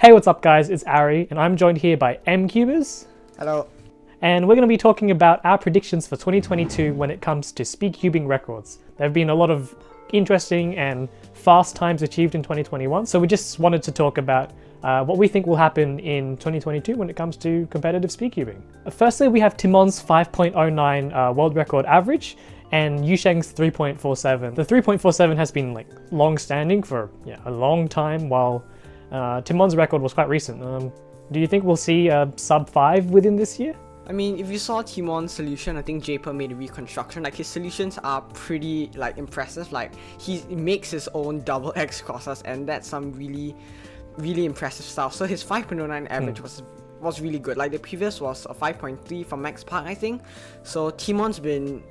Hey, what's up guys, it's Ari, and I'm joined here by M Cuberzz. Hello. And we're going to be talking about our predictions for 2022 when it comes to speed cubing records. There have been a lot of interesting and fast times achieved in 2021, so we just wanted to talk about what we think will happen in 2022 when it comes to competitive speed cubing. Firstly, we have Tymon's 5.09 world record average and Yusheng's 3.47. The 3.47 has been long-standing for a long time, while Tymon's record was quite recent. Do you think we'll see sub 5 within this year? I mean, if you saw Tymon's solution, I think Japer made a reconstruction. His solutions are pretty impressive. He makes his own double X crosses, and that's some really impressive stuff. So his 5.09 average was really good. The previous was a 5.3 from Max Park, I think. So Tymon's been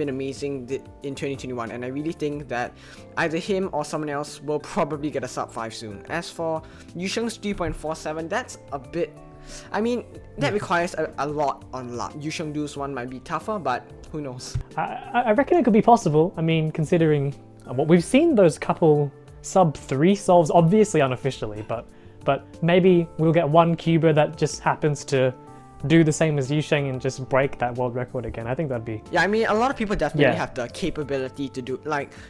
amazing in 2021, and I really think that either him or someone else will probably get a sub 5 soon. As for Yusheng's 3.47, that's a bit, that requires a lot on luck. Yusheng one might be tougher, but who knows? I reckon it could be possible. Considering what we've seen, those couple sub 3 solves, obviously unofficially, but maybe we'll get one cuber that just happens to do the same as Yusheng and just break that world record again. I think that'd be... Yeah, a lot of people definitely have the capability to do...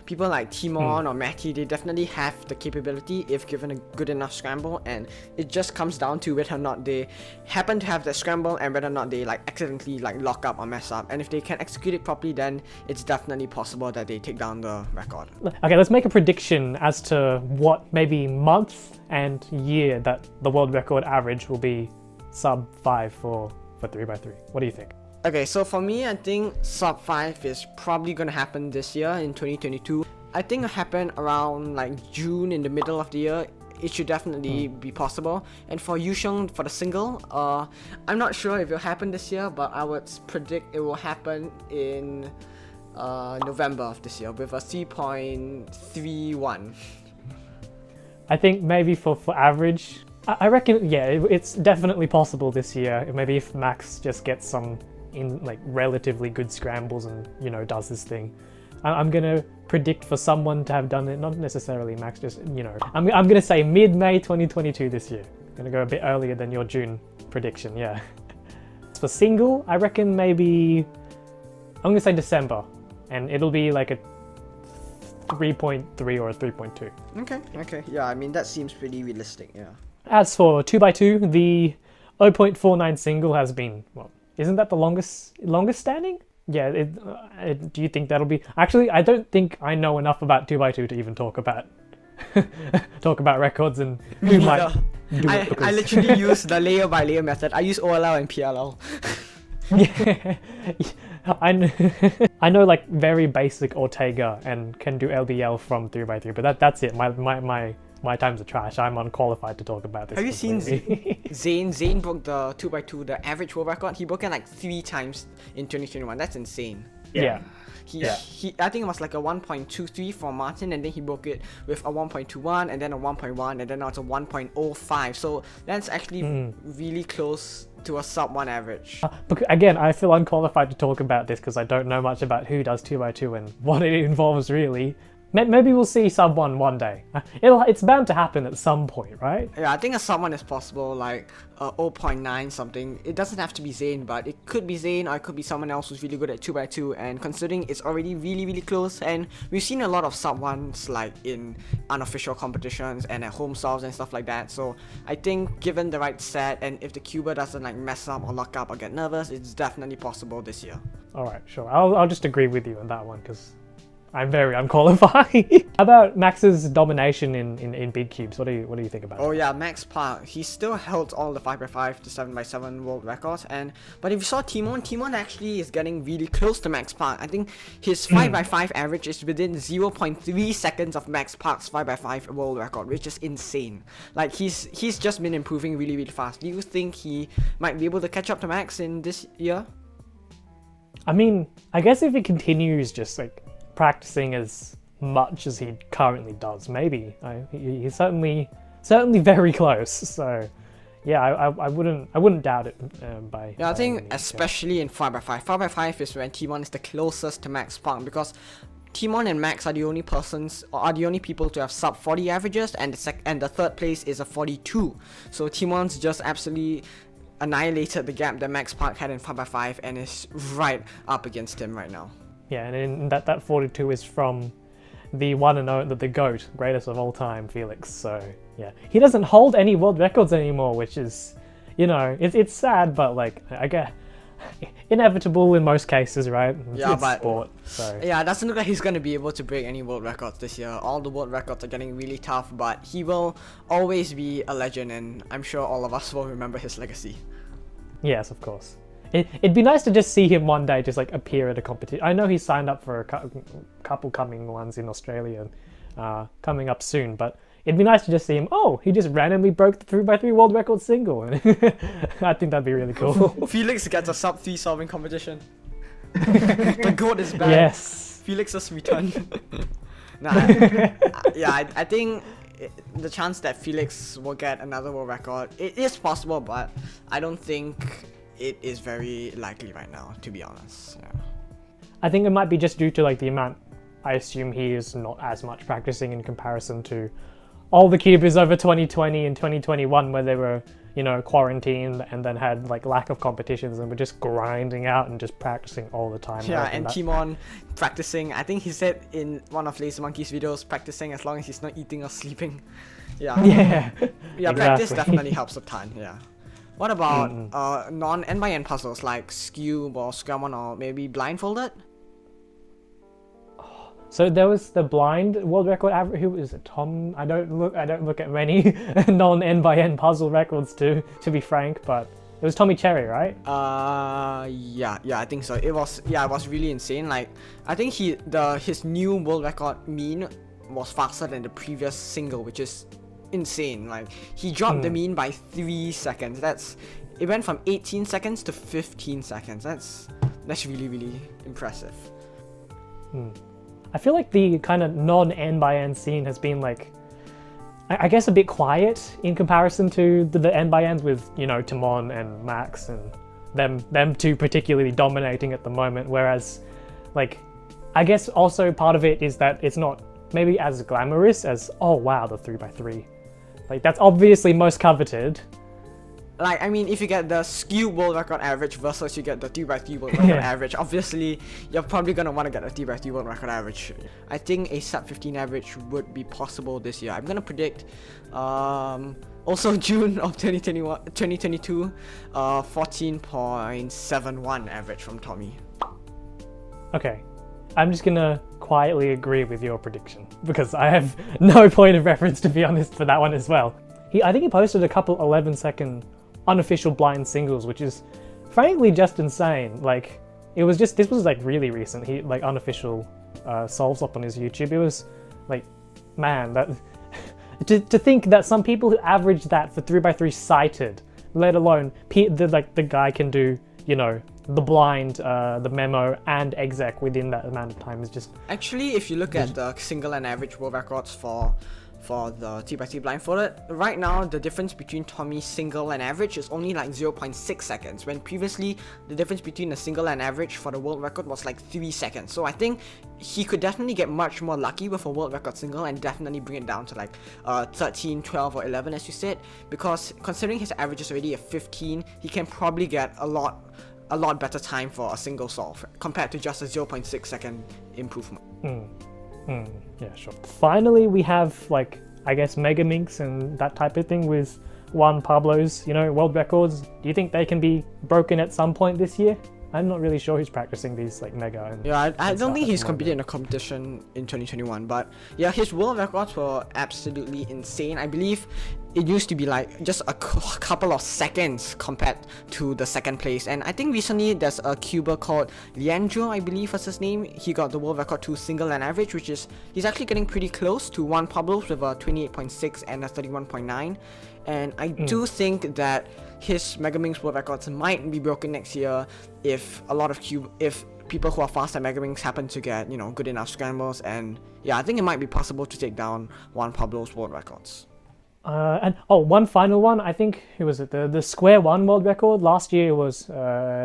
people like Tymon or Matty, they definitely have the capability if given a good enough scramble, and it just comes down to whether or not they happen to have the scramble and whether or not they accidentally lock up or mess up. And if they can execute it properly, then it's definitely possible that they take down the record. Okay, let's make a prediction as to what maybe month and year that the world record average will be sub 5 for 3x3. What do you think? Okay, so for me, I think sub 5 is probably gonna happen this year in 2022. I think it'll happen around June, in the middle of the year. It should definitely be possible. And for Yusheng, for the single, I'm not sure if it'll happen this year, but I would predict it will happen in November of this year with a 3.31. I think maybe for average, I reckon, it's definitely possible this year. Maybe if Max just gets some relatively good scrambles and, does his thing. I'm gonna predict for someone to have done it, not necessarily Max, just, I'm gonna say mid-May 2022 this year. I'm gonna go a bit earlier than your June prediction, yeah. For single, I reckon maybe, I'm gonna say December, and it'll be a 3.3 or a 3.2. Okay, yeah, that seems pretty realistic, yeah. As for 2x2, the 0.49 single has been, isn't that the longest standing? Yeah, do you think that'll be... Actually, I don't think I know enough about 2x2 to even talk about records and who might do it. I literally use the layer by layer method. I use OLL and PLL. Yeah, I know very basic Ortega and can do LBL from 3x3, but that's it. My times are trash. I'm unqualified to talk about this. Have you seen Zane? Zane broke the 2x2, the average world record. He broke it 3 times in 2021. That's insane. Yeah. He I think it was a 1.23 for Martin, and then he broke it with a 1.21, and then a 1.1, and then now it's a 1.05. So that's actually really close to a sub 1 average. But again, I feel unqualified to talk about this because I don't know much about who does 2x2 and what it involves really. Maybe we'll see sub 1 one day. It's bound to happen at some point, right? Yeah, I think a sub 1 is possible, 0.9 something. It doesn't have to be Zane, but it could be Zane, or it could be someone else who's really good at 2x2. And considering it's already really close, and we've seen a lot of sub 1s in unofficial competitions and at home solves and stuff like that. So I think given the right set, and if the cuber doesn't mess up or lock up or get nervous, it's definitely possible this year. Alright, sure. I'll just agree with you on that one because I'm very unqualified. How about Max's domination in big cubes? What do you think about that? Oh yeah, Max Park. He still held all the 5x5 to 7x7 world records, but if you saw Tymon actually is getting really close to Max Park. I think his 5x5 average is within 0.3 seconds of Max Park's 5x5 world record, which is insane. He's just been improving really fast. Do you think he might be able to catch up to Max in this year? I guess if he continues just practicing as much as he currently does, maybe. He's certainly very close. So yeah, I wouldn't doubt it. I think especially in 5x5. 5x5 is when Tymon is the closest to Max Park, because Tymon and Max are the only people to have sub 40 averages, and the third place is a 42. So Tymon's just absolutely annihilated the gap that Max Park had in 5x5 and is right up against him right now. Yeah, and that 42 is from the one and only, the GOAT, greatest of all time, Felix. So yeah, he doesn't hold any world records anymore, which is, it's sad, but like, I guess inevitable in most cases, right? Yeah, it's but sport, so. Yeah, it doesn't look like he's gonna be able to break any world records this year. All the world records are getting really tough, but he will always be a legend, and I'm sure all of us will remember his legacy. Yes, of course. It'd be nice to just see him one day just like appear at a competition. I know he signed up for a couple coming ones in Australia coming up soon, but it'd be nice to just see him. Oh, he just randomly broke the 3x3 world record single. I think that'd be really cool. Felix gets a sub 3 solving competition. The GOAT is back. Yes. Felix's return. I think the chance that Felix will get another world record, it is possible, but I don't think it is very likely right now, to be honest. Yeah. I think it might be just due to like the amount. I assume he is not as much practicing in comparison to all the Cubers over 2020 and 2021, where they were, quarantined and then had like lack of competitions and were just grinding out and just practicing all the time. Yeah, and Tymon practicing. I think he said in one of Lazy Monkey's videos, practicing as long as he's not eating or sleeping. Yeah. Yeah. Yeah, exactly. Practice definitely helps a ton. Yeah. What about non-N by N puzzles like Cube or Scrum or maybe Blindfolded? So there was the blind world record average. Who is it? Tom? I don't look at many non-N by N puzzle records to be frank, but it was Tommy Cherry, right? Yeah, I think so. It was really insane. Like, I think his new world record mean was faster than the previous single, which is insane. Like, he dropped the mean by 3 seconds. It went from 18 seconds to 15 seconds. That's really, really impressive. I feel like the kind of non-N by N scene has been like, I guess a bit quiet in comparison to the N by Ns with, Tymon and Max and them two particularly dominating at the moment. Whereas, like, I guess also part of it is that it's not maybe as glamorous as, oh wow, the 3x3. Like, that's obviously most coveted. Like, I mean, if you get the skew world record average versus you get the 3x3 world record average, obviously you're probably gonna want to get a 3x3 world record average. I think a sub 15 average would be possible this year. I'm gonna predict also June of 2022, 14.71 average from Tommy. Okay, I'm just gonna quietly agree with your prediction because I have no point of reference, to be honest, for that one as well. I think he posted a couple 11-second unofficial blind singles, which is frankly just insane. Like, this was like really recent. He like unofficial solves up on his YouTube. It was like, man, that to think that some people who average that for 3x3 sighted, let alone the guy can do, the blind, the memo and exec within that amount of time is just. Actually, if you look at the single and average world records for the 3x3 blindfolded, right now the difference between Tommy's single and average is only like 0.6 seconds, when previously the difference between the single and average for the world record was like 3 seconds. So I think he could definitely get much more lucky with a world record single and definitely bring it down to like 13, 12 or 11 as you said, because considering his average is already at 15, he can probably get a lot better time for a single solve compared to just a 0.6 second improvement. Yeah, sure. Finally, we have, like, I guess Megaminx and that type of thing with Juan Pablo's, world records. Do you think they can be broken at some point this year? I'm not really sure who's practicing these, like, mega and... Yeah, I don't think he's competed in a competition in 2021, but yeah, his world records were absolutely insane. I believe it used to be like just a couple of seconds compared to the second place, and I think recently there's a cuber called Leandro, I believe was his name. He got the world record to single and average, which is, he's actually getting pretty close to Juan Pablo's with a 28.6 and a 31.9, and I do think that his Megaminx world records might be broken next year if people who are fast at Megaminx happen to get, good enough scrambles, and yeah, I think it might be possible to take down Juan Pablo's world records. And one final one, I think, who was it? The Square One world record last year was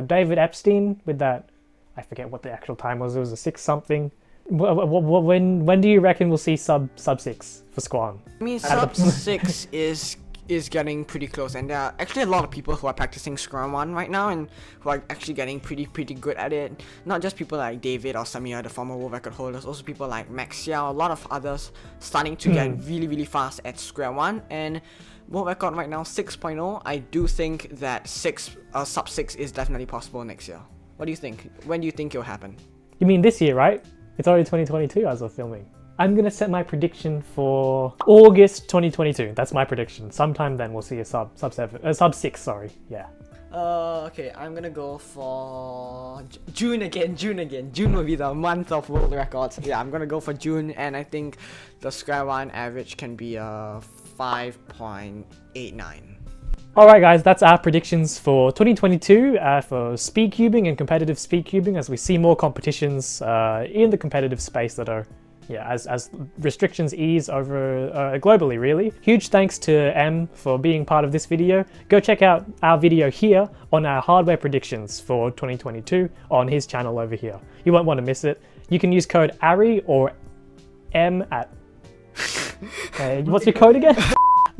David Epstein with that, I forget what the actual time was, it was a 6 something. When do you reckon we'll see sub 6 for Squan? I mean, sub 6 is getting pretty close, and there are actually a lot of people who are practicing Scrum 1 right now and who are actually getting pretty good at it. Not just people like David or Samir, the former world record holders, also people like Max Xiao, a lot of others starting to get really fast at Scrum 1, and world record right now 6.0. I do think that sub 6 is definitely possible next year. What do you think? When do you think it'll happen? You mean this year, right? It's already 2022 as of filming. I'm gonna set my prediction for August 2022. That's my prediction. Sometime then we'll see a sub 6. Sorry, yeah. Okay, I'm gonna go for June again. June will be the month of world records. Yeah, I'm gonna go for June, and I think the Scrum 1 average can be 5.89. Alright guys, that's our predictions for 2022 for speed cubing and competitive speed cubing, as we see more competitions in the competitive space that are, as restrictions ease over globally, really. Huge thanks to M for being part of this video. Go check out our video here on our hardware predictions for 2022 on his channel over here. You won't want to miss it. You can use code ARI or M at... what's your code again?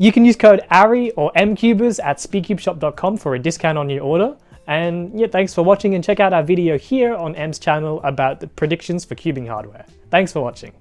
You can use code ARI or M Cuberzz at speedcubeshop.com for a discount on your order. And yeah, thanks for watching, and check out our video here on M's channel about the predictions for cubing hardware. Thanks for watching.